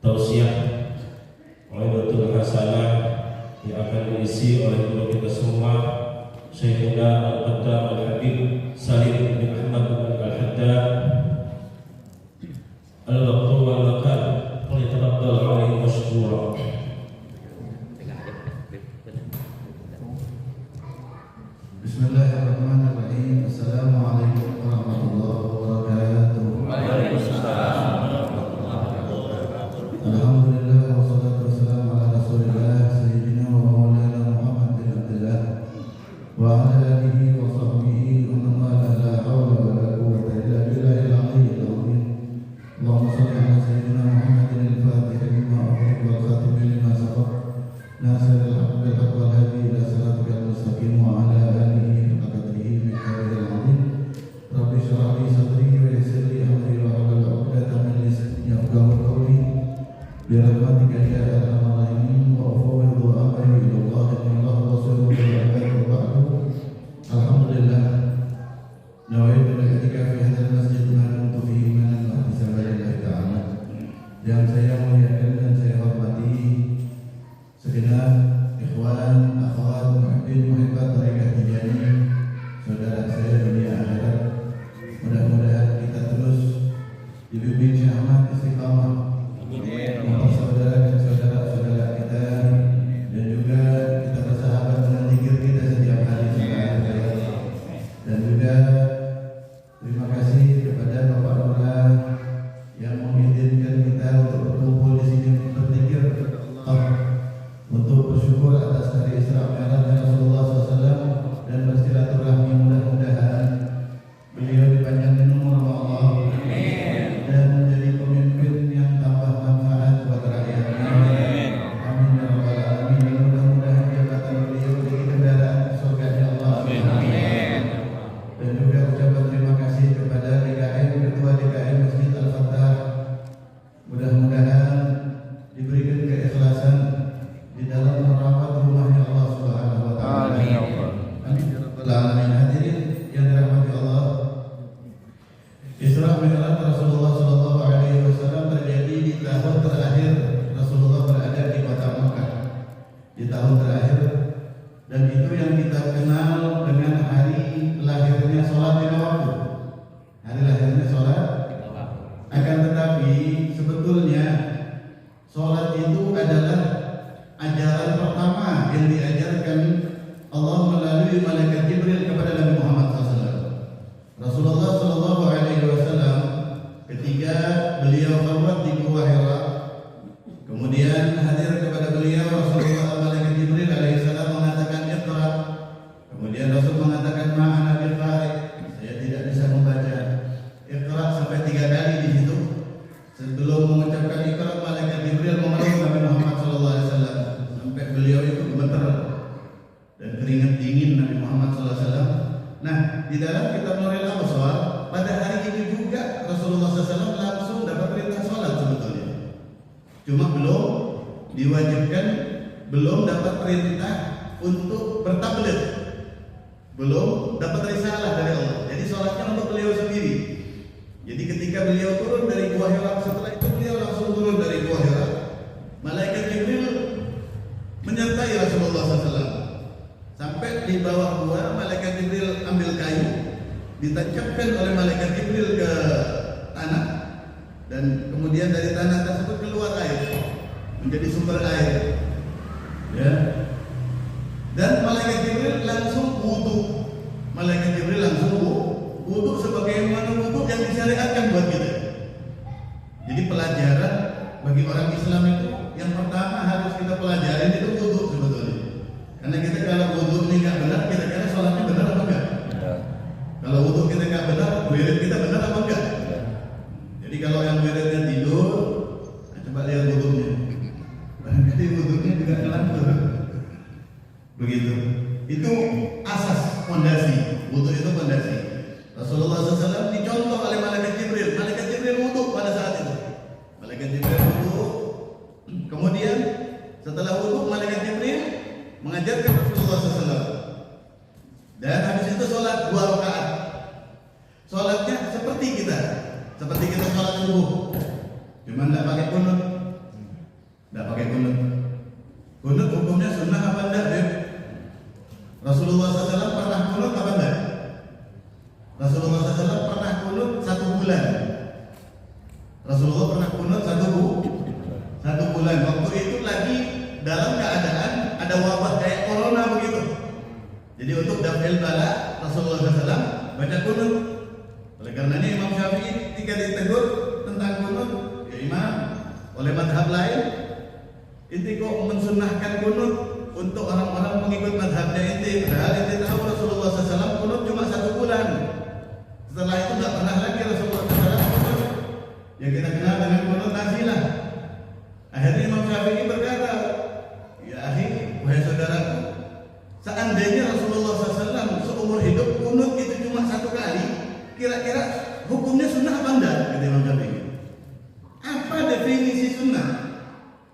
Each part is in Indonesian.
tausiah Mau'izatul Hasanah yang akan diisi oleh guru kita semua Syekhuna Al-Qaddam Al-Habib Salim bin Ahmad Al-Haddad Al-Waqtu wal-Makan Falyatafaddal alaihi mashkura. Bismillahirrahmanirrahim. Assalamualaikum warahmatullahi wabarakatuh. Waalaikumsalam. Alhamdulillah wassalatu wassalamu ala Rasulillah sayyidina wa maulana Muhammad bin Abdullah wa ala alihi wa sahbihi wa man wala la hawla wa la quwwata illa billahil aliyyil azim. Allahumma shalli ala sayyidina Muhammadin al-Fatih lima ughliq wal khatim lima sabaq nasiril haqq bil haqq wal hadi ila siratikal mustaqim wa ala alihi haqqa qadrihi miqdaril azim. Rabbi shrah li sadri wa yassir li amri wa hlul 'uqdatam min lisani yafqahu qawli. Birahmatika ya arhamar rahimin wa ufawwidu amri ila Allah innallaha basirun bil ibad wa ba'du. Alhamdulillah nawaitu al-i'tikaf fi hadzal masjid ma kuntu fihi imanan wa ihtisaban lillahi ta'ala. Yang saya muliakan dan saya hormati segenap ikhwan, akhwat, muhibbin, muhibbat tarekat Tijaniyah, saudara saya dunia akhirat. Mudah-mudahan kita terus dibimbing Syekh Ahmad istiqamah untuk saudara dan saudara-saudara kita, dan juga kita bersahabat dengan zikir kita setiap hari sampai akhir hayat. Dan juga terima kasih kepada Bapak Lurah yang mengizinkan kita untuk berkumpul di sini untuk berzikir kepada Allah, untuk bersyukur atas hari Isra Mi'raj Rasulullah SAW dan bersilaturahmi. Mudah-mudahan beliau dipanjangkan umur oleh Allah dan menjadi pemimpin yang tambah manfaat buat rakyatnya. Amin ya rabbal alamin. Dan mudah-mudahan jabatan beliau menjadi kendaraan surganya Allah. Amin. Dan juga ucapan terima kasih kepada DKM, Ketua DKM Masjid Al-Fatah. Mudah-mudahan diberikan keikhlasan di dalam merawat rumahnya Allah Subhanahu wa taala. Amin ya rabbal alamin. Hadirin yang dirahmati Allah, Isra Mi'raj Rasulullah sallallahu alaihi wasallam terjadi di tahun terakhir Rasulullah berada di kota Makkah. Di tahun terakhir, dan itu yang kita kenal dengan hari lahirnya sholat lima waktu. Hari lahirnya sholat. Akan tetapi sebetulnya sholat itu adalah ajaran pertama yang diajarkan Allah melalui malaikat Jibril kepada Nabi Muhammad SAW. Rasulullah Sallallahu Alaihi Wasallam ketika beliau khutbah di Gua Hira, kemudian hadir kepada beliau Rasulullah malaikat Jibril alaihissalam mengatakan Iqra. Kemudian Rasul mengatakan ma'ana biqari, saya tidak bisa membaca. Iqra sampai 3 kali di situ. Sebelum mengucapkan Iqra, malaikat Jibril memeluk Nabi Muhammad Sallallahu Alaihi Wasallam sampai beliau itu gemeter dan keringat dingin Nabi Muhammad Sallallahu Alaihi Wasallam. Nah, di dalam kitab Nurul Absar pada hari itu juga Rasulullah SAW langsung dapat perintah sholat sebetulnya. Cuma belum diwajibkan, belum dapat perintah untuk bertabligh, belum dapat risalah dari Allah. Jadi sholatnya untuk beliau sendiri. Jadi ketika beliau turun dari Gua Hira, setelah itu beliau langsung turun dari Gua Hira. Malaikat Jibril menyertai Rasulullah SAW. Sampai di bawah gua, malaikat Jibril ambil kayu, ditancapkan oleh malaikat Jibril ke tanah, dan kemudian dari tanah tersebut keluar air, menjadi sumber air. Ya. Dan malaikat Jibril langsung wudu. Malaikat Jibril langsung wudu sebagaimana wudu yang disyariatkan buat kita. Jadi pelajaran bagi orang Islam itu yang pertama harus kita pelajarin itu wudu sebetulnya. Karena kita kalau wudu ini nggak benar, kita kira sholatnya benar apa enggak? Ya. Kalau wudu kita nggak benar, wirid kita benar apa enggak? Ya. Jadi kalau yang wiridnya tidur, nah coba lihat wudunya. Barangkali wudunya juga ngelantur. Begitu. Itu asas fondasi. Wudu itu fondasi. Rasulullah SAW dicontoh oleh malaikat Jibril. Malaikat Jibril wudu pada saat itu. Malaikat Jibril wudu. Kemudian setelah wudu, malaikat Jibril mengajarkan Rasulullah SAW. Dan habis itu sholat 2 rakaat. Sholatnya seperti kita sholat subuh, cuma nggak pakai kunut. oleh madhab lain. Inti kok mensunnahkan kunut untuk orang-orang mengikut madhabnya inti, padahal inti tahu Rasulullah SAW kunut cuma 1 bulan. Setelah itu nggak pernah lagi Rasulullah SAW kunut. Yang kita kenal dengan kunut nazilah. Akhirnya Imam Syafi'i berkata, ya akhi, wahai saudaraku, seandainya Rasulullah SAW seumur hidup kunut itu cuma 1 kali, kira-kira hukumnya sunnah apa enggak? Kata Imam Syafi'i. Apa definisi sunnah?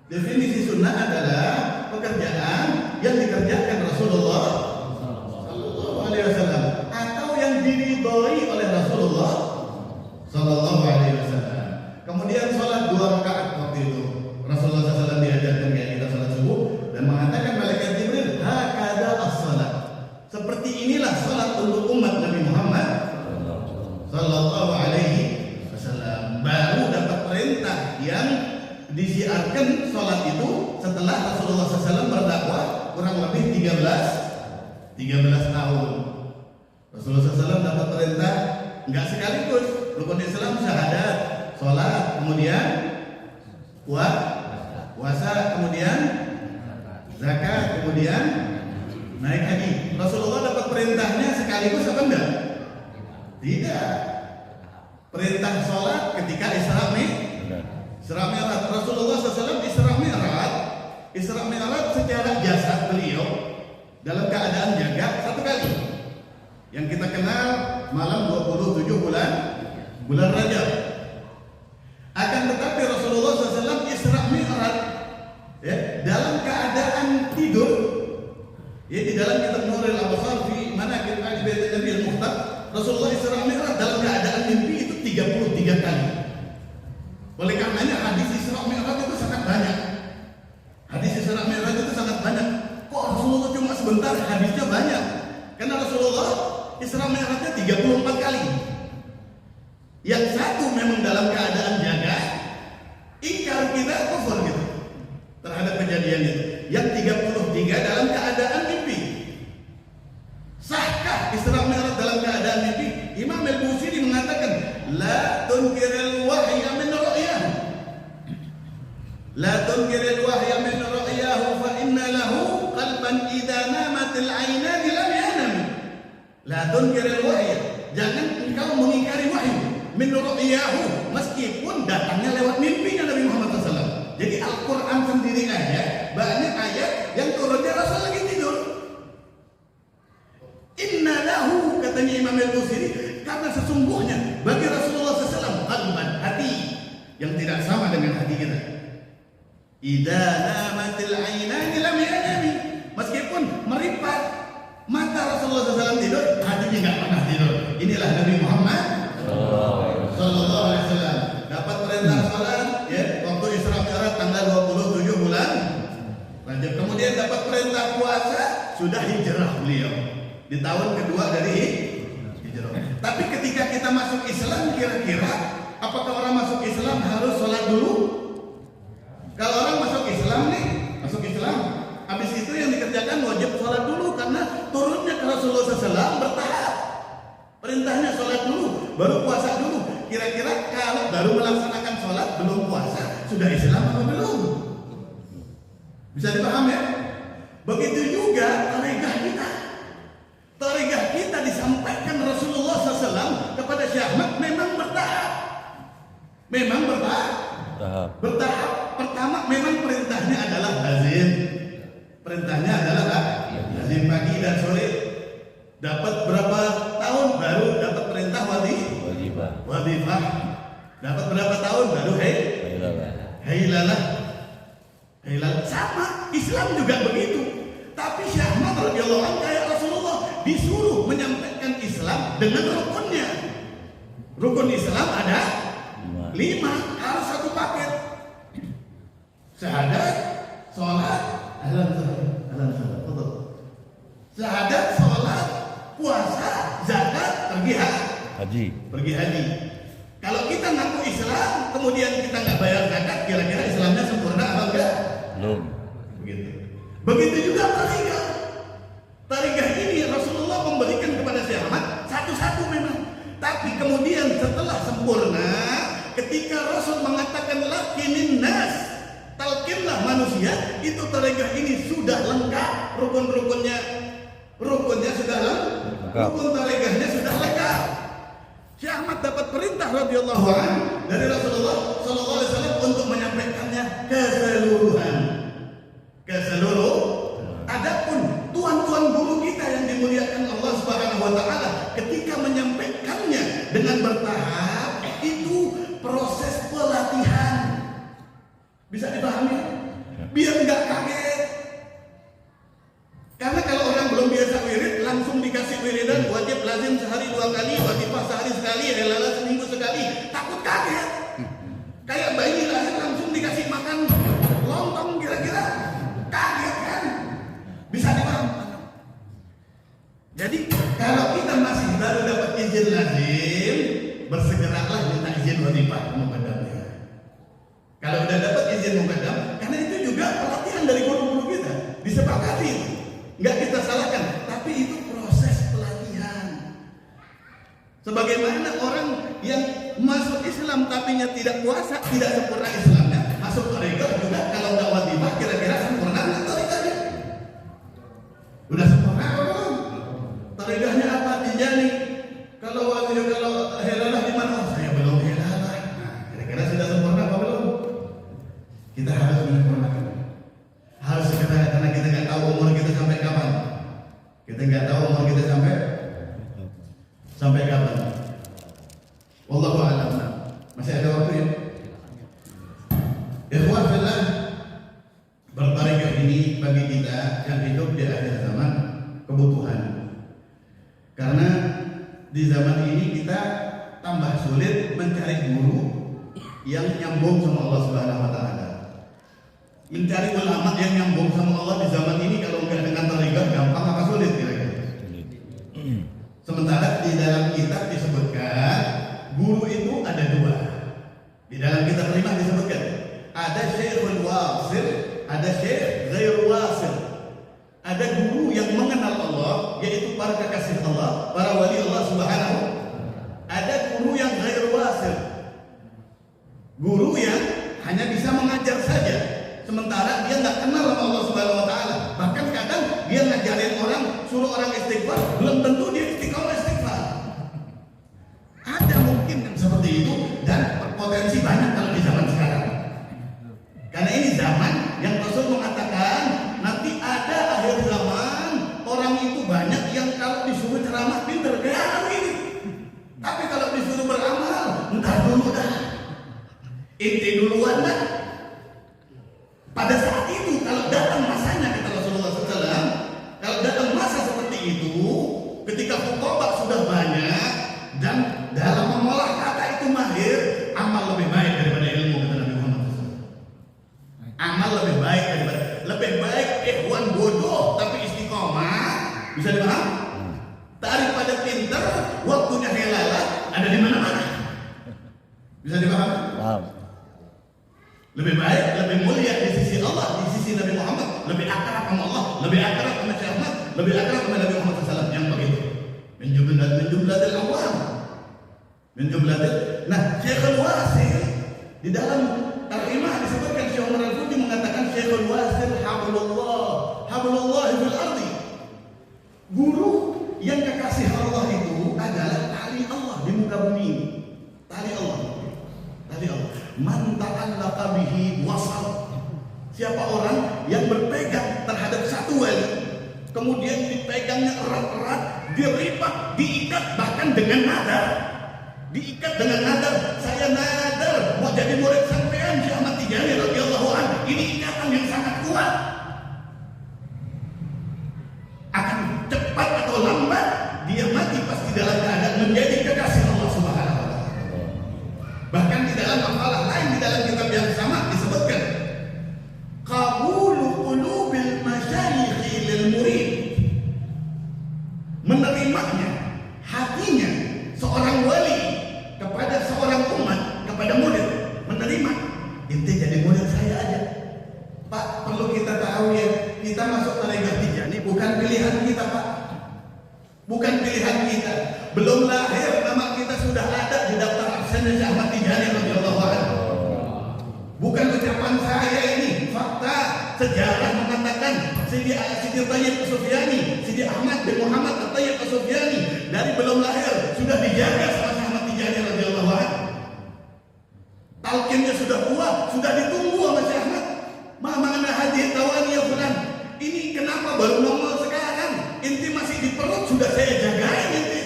Definisi sunnah adalah pekerjaan yang dikerjakan Rasulullah Sallallahu Alaihi Wasallam atau yang diridhoi oleh Rasulullah Sallallahu Alaihi Wasallam. Kemudian sholat 2 rakaat waktu itu Rasulullah SAW diajarkan kayak kita sholat subuh dan mengatakan malaikat Jibril, hakada as-salat. Seperti inilah sholat untuk umat Nabi Muhammad Sallallahu Alaihi Wasallam. Baru dapat perintah yang disiarkan sholat itu setelah Rasulullah SAW berdakwah kurang lebih 13 tahun. Rasulullah SAW dapat perintah nggak sekaligus rukun Islam syahadat, sholat, kemudian puasa, kemudian zakat, kemudian naik haji. Rasulullah dapat perintahnya sekaligus apa enggak? Tidak. Perintah sholat ketika Isra Mi'raj. Rasulullah SAW Isra Mi'raj secara jasad beliau dalam keadaan jaga 1 kali. Yang kita kenal malam 27 bulan Rajab. Akan tetapi Rasulullah SAW Isra Mi'raj ya, dalam keadaan tidur. Ya, di dalam kitab Nurul Absar fi Manaqib Al-Bait Nabi Al-Mukhtar, Rasulullah Isra Mi'raj dalam keadaan mimpi itu 33 kali. Oleh karenanya hadis Isra Mi'raj itu sangat banyak. Hadis Isra Mi'raj itu sangat banyak. Kok Rasulullah cuma sebentar hadisnya banyak? Karena Rasulullah Isra Mi'rajnya 34 kali. Yang 1 memang dalam keadaan jaga, ingkar kita kufur gitu terhadap kejadian itu. Yang 33 dalam keadaan mimpi. Sahkah Isra Mi'raj dalam keadaan mimpi? Imam Al-Busiri mengatakan, la tunkiril wahya min ru'yahu. La tunkiril wahya min ru'yahu fa inna lahu qalban idza namatil 'ainani lam yanam. La tunkiril wahya. Jangan engkau mengingkari wahyu min ru'yahu, meskipun datangnya lewat mimpinya Nabi Muhammad SAW. Jadi Al-Quran sendiri aja banyak ayat yang turunnya Rasul lagi tidur. Inna lahu, katanya Imam Al-Busiri, karena sesungguhnya bagi Rasulullah SAW qalban, hati yang tidak sama dengan hati kita. Idza namatil 'ainani lam yanami. Meskipun meripat mata Rasulullah SAW tidur, hatinya nggak pernah tidur. Inilah Nabi Muhammad Sallallahu Alaihi Wasallam. Dapat perintah salat ya waktu Isra Mi'raj tanggal 27 bulan Rajab. Kemudian dapat perintah puasa, sudah hijrah beliau di tahun kedua dari hijrah. Tapi ketika kita masuk Islam, kira-kira apakah orang masuk Islam harus sholat dulu? Kalau orang masuk Islam habis itu yang dikerjakan wajib sholat dulu karena turunnya ke Rasulullah SAW bertahap. Perintahnya sholat dulu, baru puasa dulu. Kira-kira kalau baru melaksanakan sholat belum puasa, sudah Islam atau belum? Bisa dipahami ya? Begitu juga tarekah kita. Tarekah kita disampaikan Rasulullah SAW kepada Syekh Ahmad memang bertahap. Bertahap. Pertama memang perintahnya adalah lazim. Perintahnya adalah lazim pagi dan sore. Dapat berapa tahun baru dapat perintah wadifah. Dapat berapa tahun baru hailalah. Sama Islam juga begitu. Tapi Syekh Ahmad radhiyallahu anhu kayak Rasulullah disuruh menyampaikan Islam dengan rukunnya. Rukun Islam ada 5, harus 1 paket. Syahadat, sholat, syahadat, sholat, puasa, zakat, pergi haji. Kalau kita ngaku Islam, kemudian kita nggak bayar zakat, kira-kira Islamnya sempurna apa enggak? Belum. Begitu juga tarekah. Tarekah ini Rasulullah memberikan kepada Syekh Ahmad satu-satu memang. Tapi kemudian setelah sempurna, ketika Rasul mengatakan lakinin nas itu tarekat ini sudah lengkap, rukunnya sudah lengkap, rukun tarekatnya sudah lengkap. Syekh Ahmad dapat perintah radhiyallahu anhu dari Rasulullah sallallahu alaihi wasallam untuk menyampaikannya keseluruh. Adapun tuan-tuan guru kita yang dimuliakan Allah Subhanahu wa taala ketika menyampaikannya dengan bertahap, itu proses pelatihan. Bisa dipahami? Biar enggak kaget. Karena kalau orang belum biasa wirid, langsung dikasih wiridan wajib lazim sehari 2 kali, wajibah sehari sekali, halal seminggu sekali, takut kaget. Kayak bayi lahir langsung dikasih makan lontong, kira-kira kaget kan? Bisa dipahami? Jadi kalau kita masih baru dapat izin lazim, bersegeralah minta izin wazifah muqaddamnya. Kalau udah dapat izin muqaddam, karena itu juga pelatihan dari guru-guru kita, disepakati. Nggak kita salahkan, tapi itu proses pelatihan. Sebagaimana orang yang masuk Islam tapinya tidak puasa, tidak sempurna Islamnya, masuk tarekat juga kalau nggak wajibah kira-kira sempurna nggak tarekatnya? Udah sempurna apa belum? Tarekatnya apa? Dijani. Kalau helalah di mana? Oh, saya belum helalah. Nah, kira-kira sudah sempurna apa belum? Kita harus menyempurnakan. Harus segera, karena kita nggak tahu umur kita sampai kapan. Kita nggak tahu umur kita sampai kapan. Wallahu a'lam. Masih ada waktu ya? Ikhwan fillah, berbahagia ini bagi kita yang hidup di akhir zaman kebutuhan. Karena di zaman ini kita tambah sulit mencari guru yang nyambung sama Allah Subhanahu wa taala. Mencari ulama yang nyambung sama Allah di zaman ini kalau enggak dengan tarekat gampang apa sulit kira-kira? Sementara di dalam kitab disebutkan guru itu ada 2. Di dalam kitab 5 disebutkan ada Syekhul Wasil, ada Syekh Ghair Wasil. Ada guru yang mengenal Allah, yaitu para kekasih Allah, para wali Allah Subhanahu. Ada guru yang Ghair Wasil, guru yang hanya bisa mengajar saja, sementara dia nggak kenal sama Allah Subhanahu wa taala. Bahkan kadang dia ngajarin orang, suruh orang istighfar, belum tentu dia istiqomah istighfar. Ada mungkin yang seperti itu, dan berpotensi banyak kalau di zaman sekarang. Karena ini zaman yang Rasul mengatakan nanti ada akhir zaman orang itu banyak yang kalau disuruh ceramah pinter kayak ini, tapi kalau disuruh beramal entar dulu dah, inti duluan dah. Pada saat itu kalau datang masanya, kata Rasulullah SAW, kalau datang masa seperti itu, ketika fuqaha sudah banyak dan dalam mengolah kata itu mahir, amal lebih baik daripada ilmu, kata Nabi Muhammad SAW. Amal lebih baik ikhwan bodoh tapi istiqomah, bisa dipaham? Daripada pinter, waktunya helalah ada di mana-mana. Bisa dipaham? Wow. Lebih baik, lebih mulia di sisi Allah, di sisi Nabi Muhammad, lebih akrab sama Allah, lebih akrab sama Syekh Ahmad, lebih akrab sama Nabi Muhammad SAW yang begitu. Min jumlatil awam. Nah, Syekhul Wasil di dalam Al-Imah disebutkan, Syekh Umar Al-Futi mengatakan Syekhul Wasil hablullah fil ardi. Guru yang kekasih Allah itu adalah tali Allah di muka bumi ini. Tali Allah. Man ta'allaqa bihi wasal. Siapa orang yang berpegang terhadap satu wali, kemudian dipegangnya erat-erat, diripat, diikat bahkan dengan nadar. Diikat dengan nadar. Saya nadar mau jadi murid sampean Syekh Ahmad Tijani radhiyallahu anhu. Ini ikatan yang sangat kuat. Akan cepat atau lambat dia mati pasti dalam keadaan menjadi kekasih Allah Subhanahu wa taala. Bahkan di dalam amalan lain, di dalam kitab yang sama disebutkan qabulu qulubil masyayikh lil murid, menerimanya hatinya seorang wali kepada seorang umat, kepada murid, menerima. Inti jadi murid saya aja Pak. Perlu kita tahu ya, kita masuk tarekat Tijani bukan pilihan kita Pak, bukan pilihan kita. Belum lahir nama kita sudah ada di daftar absen Syekh Ahmad Tijani radhiyallahu anhu. Bukan ucapan saya ini, fakta. sejarah mengatakan Sidi Tayyib As-Sufyani, Sidi Ahmad bin Muhammad Tayyib As-Sufyani dari belum lahir sudah dijaga sama Syekh Ahmad Tijani radhiyallahu anhu. Talqinnya sudah kuat, sudah ditunggu sama Syekh Ahmad. Mana haji tawani ya fulan. Ini kenapa baru nongol sekarang? Inti masih di perut sudah saya jagain inti.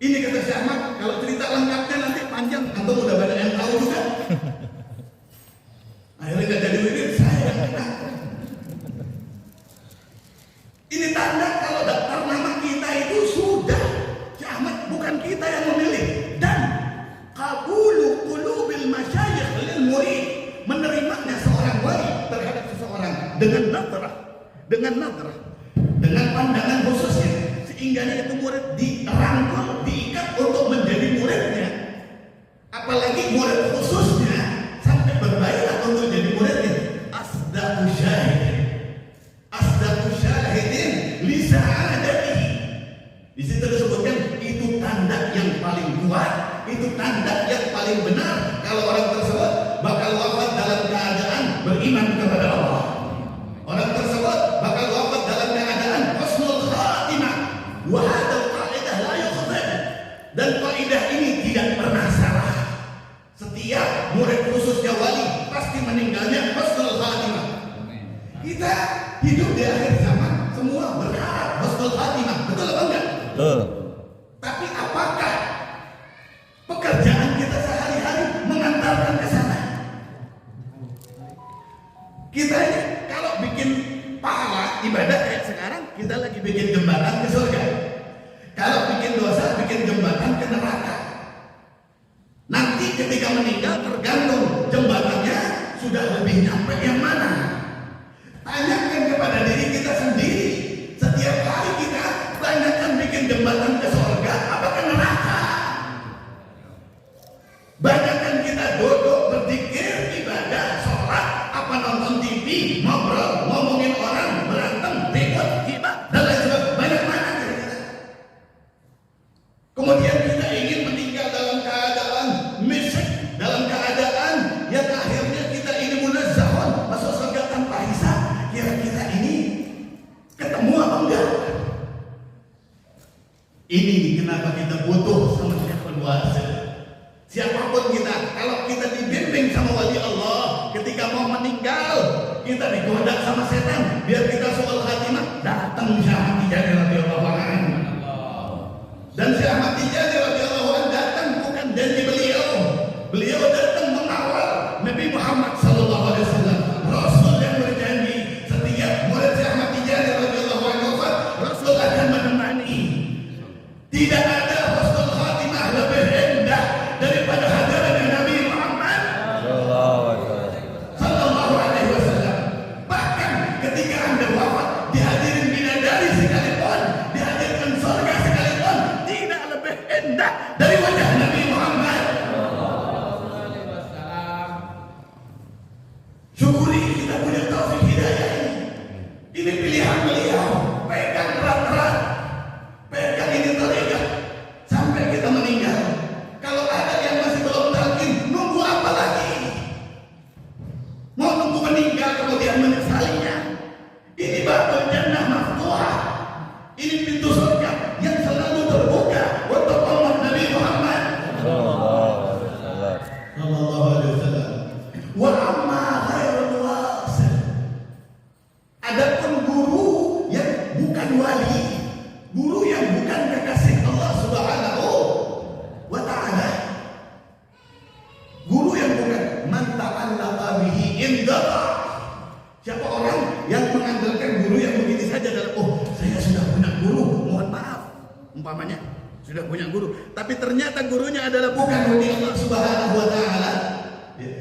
Ini kata Syekh Ahmad, kalau cerita lengkapnya nanti panjang, atau udah banyak yang tahu juga. Akhirnya nggak jadi wirid, saya yang menang. Ini tanda kalau daftar nama kita itu sudah Syekh Ahmad, bukan kita yang memilih. Dan qabulu qulubil masyayikh lil murid, menerimanya seorang wali terhadap seseorang dengan nadrah, dengan pandangan khususnya, sehingga itu murid dirangkul, diikat untuk menjadi muridnya. Apalagi murid khususnya sampai berbaikat untuk jadi muridnya. Asdaqu syahidin li sa'adatihi. Di situ disebutkan itu tanda yang paling kuat, itu tanda yang paling benar kalau orang tersebut bakal wafat dalam keadaan beriman kepada Allah. Orang tersebut bakal wafat dalam keadaan husnul khatimah. Wa hadzal qaidah la yukhta. Dan kaidah ini tidak pernah salah. Setiap murid khususnya wali pasti meninggalnya husnul khatimah. Kita hidup di akhir zaman semua berharap husnul khatimah, betul apa enggak? Betul. Tapi apakah pekerjaan kita sehari-hari mengantarkan ke sana? Kita ini kalau bikin pahala ibadah kayak sekarang, kita lagi bikin jembatan ke surga. Kalau bikin dosa, bikin jembatan ke neraka. Nanti ketika meninggal tergantung jembatannya sudah lebih nyampe yang mana. Tanyakan kepada diri kita sendiri. Setiap hari kita tanyakan bikin jembatan ke surga apa ke neraka. Banyakkan kita duduk berzikir, ibadah, sholat, apa nonton TV, ngobrol, ngomongin orang, berantem, ribut, gibah, dan lain sebagainya. Banyak mana kita. Kemudian kita ingin meninggal dalam keadaan misik, dalam keadaan yang akhirnya kita ini munazzahun, masuk surga tanpa hisab. Kira-kira ini ketemu apa enggak? Ini kenapa kita butuh sama Syekhul Wasil. Siapapun kita, kalau kita dibimbing sama wali Allah, ketika mau meninggal, kita digoda sama setan, biar kita suul khatimah, datang Syekh Ahmad Tijani radhiyallahu anhu. Dan Syekh Ahmad Tijani radhiyallahu anhu datang bukan janji beliau. Beliau datang mengawal Nabi Muhammad sallallahu alaihi wasallam. Rasul yang berjanji setiap murid Syekh Ahmad Tijani radhiyallahu anhu Rasul akan menemani. Tidak ada husnul khatimah lebih indah daripada hadirannya Nabi Muhammad sallallahu alaihi wasallam. Bahkan ketika Anda wafat dihadirin bidadari sekalipun, dihadirkan surga sekalipun, tidak lebih indah dari wajah Nabi Muhammad. Syukuri kita punya taufik hidayah ini. Ini pilihan beliau. Pegang erat-erat, pegang ini terikat sampai kita meninggal. Kalau ada yang masih belum talqin, nunggu apa lagi? Mau nunggu meninggal kemudian menyesalinya? Ini babul jannah maftuhah. Ini pintu surga yang selalu terbuka untuk umat Nabi Muhammad sallallahu alaihi wasallam. Wa amma ghairul wasil. Adapun guru yang bukan wali, guru yang bukan kekasih Allah Subhanahu wa ta'ala, guru yang bukan man ta'allaqa bihi indallah. Siapa orang yang mengandalkan guru yang begini saja dalam, oh saya sudah punya guru, mohon maaf, umpamanya sudah punya guru, tapi ternyata gurunya adalah bukan wali Allah Subhanahu wa ta'ala.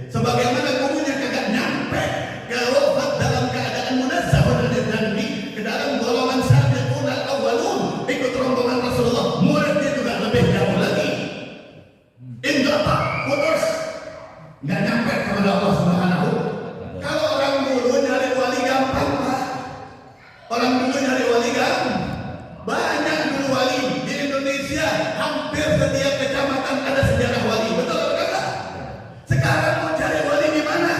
Sebagaimana gurunya kagak nyampe ke wafat dalam keadaan munazzah dari dzanbi, ke dalam golongan sabiqun al-awwalun, ikut rombongan Rasulullah, muridnya juga lebih jauh lagi. Indra putus, nggak nyampe kepada Allah Subhanahu. Kalau orang dulu nyari wali gampang, Pak. Orang dulu nyari wali gampang. Banyak dulu wali di Indonesia, hampir setiap kecamatan ada sejarah wali. Betul atau enggak? Sekarang mau cari wali di mana?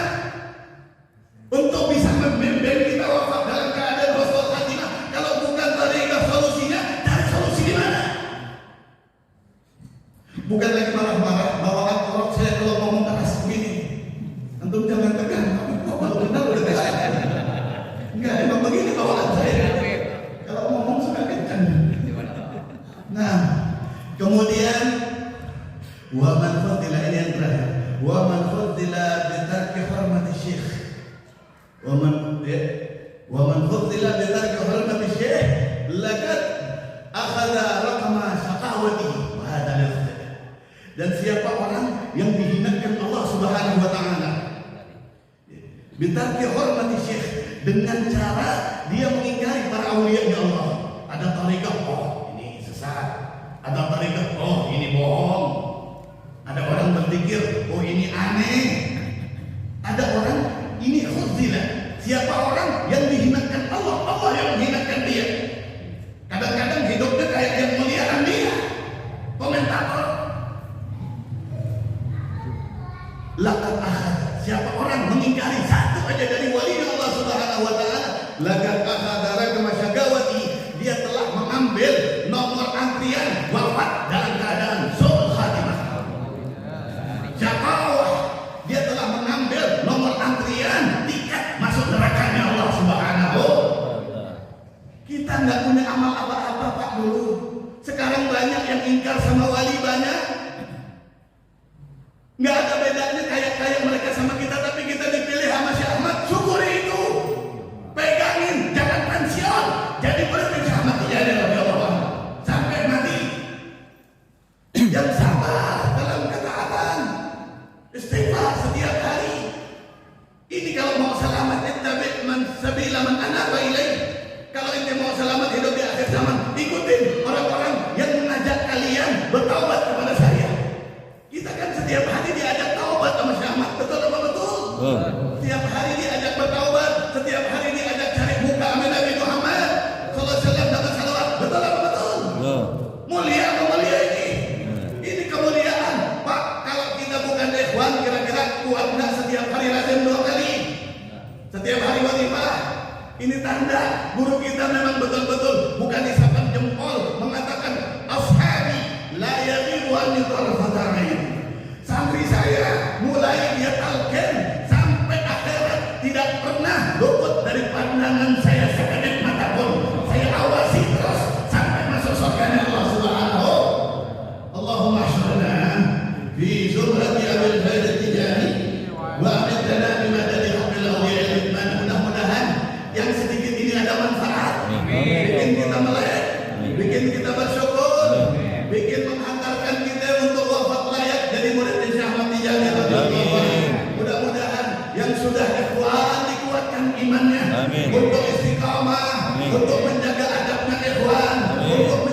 Nah, kemudian wa man fadila, ini yang terakhir. Wa man fadila bi tarki hormati syekh. Wa man fadila bi tarki hormati syekh laqad akhadha raqama syaqawati wa hadha al-ikhtilaf. Dan siapa orang yang dihinakan Allah Subhanahu wa taala bi tarki hormati syekh, dengan cara dia mengingkari para aulia Allah. Ada tarekat, oh ini sesat. Ada tarekat, oh ini bohong. Ada orang berpikir, oh ini aneh. Ada orang, ini khuzilah. Siapa orang yang dihinakan Allah, Allah yang menghinakan dia. Kadang-kadang hidupnya kayak yang muliaan dia. Komentator. Laqad akhadha, siapa orang mengingkari satu aja dari wali Allah Subhanahu wa taala, laqad akhadha raqama syaqawati, dia telah mengambil nomor antrian wafat dalam keadaan su'ul khatimah. Syaqawah, dia telah mengambil nomor antrian tiket masuk nerakanya Allah Subhanahu. Kita nggak punya amal apa-apa Pak dulu. Sekarang banyak yang ingkar sama wali, banyak. Nggak ada bedanya kayak mereka sama kita, tapi kita dipilih sama Syekh Ahmad. Syukuri itu, pegangin, jangan pensiun. Jadi berarti Syekh Ahmad Tijani radhiyallahu anhu sampai mati. Yang sabar dalam ketaatan, istighfar setiap hari. Ini kalau mau selamat, ittabi' man sabila man anaba ilaih. Kalau ente mau selamat hidup di akhir zaman, ikutin orang-orang yang mengajak kalian bertaubat kepada saya. Kita kan setiap hari diajak taubat sama Syekh Ahmad, betul apa betul? Setiap hari diajak bertaubat, setiap hari diajak cari muka sama Nabi Muhammad sallallahu alaihi wasallam dengan salawat, betul apa betul? Mulia apa mulia ini? Ini kemuliaan, Pak. Kalau kita bukan ikhwan, kira-kira kuat nggak setiap hari lazim 2 kali? Setiap hari walimah. Ini tanda guru kita memang betul-betul bukan isapkan jempol, mengatakan ashabi la yaghibu anni tarfata ain. Santri saya mulai dia talqin sampai akhirat tidak pernah luput dari pandangan saya sekedip mata pun. Saya awasi terus sampai masuk surga Allah Subhanahu. Allahumma syurna fi zumrati Abil Faiz Tijani wa amitna bima tadi haqqil awliya al-iman. Mudah-mudahan yang sedikit ini ada manfaat, bikin kita melek, bikin kita bersyukur, bikin menghantarkan kita untuk wafat layak jadi murid Syekh Ahmad Tijani. Mudah-mudahan yang sudah ikhwan dikuatkan imannya untuk istiqamah, untuk menjaga adabnya ikhwan, untuk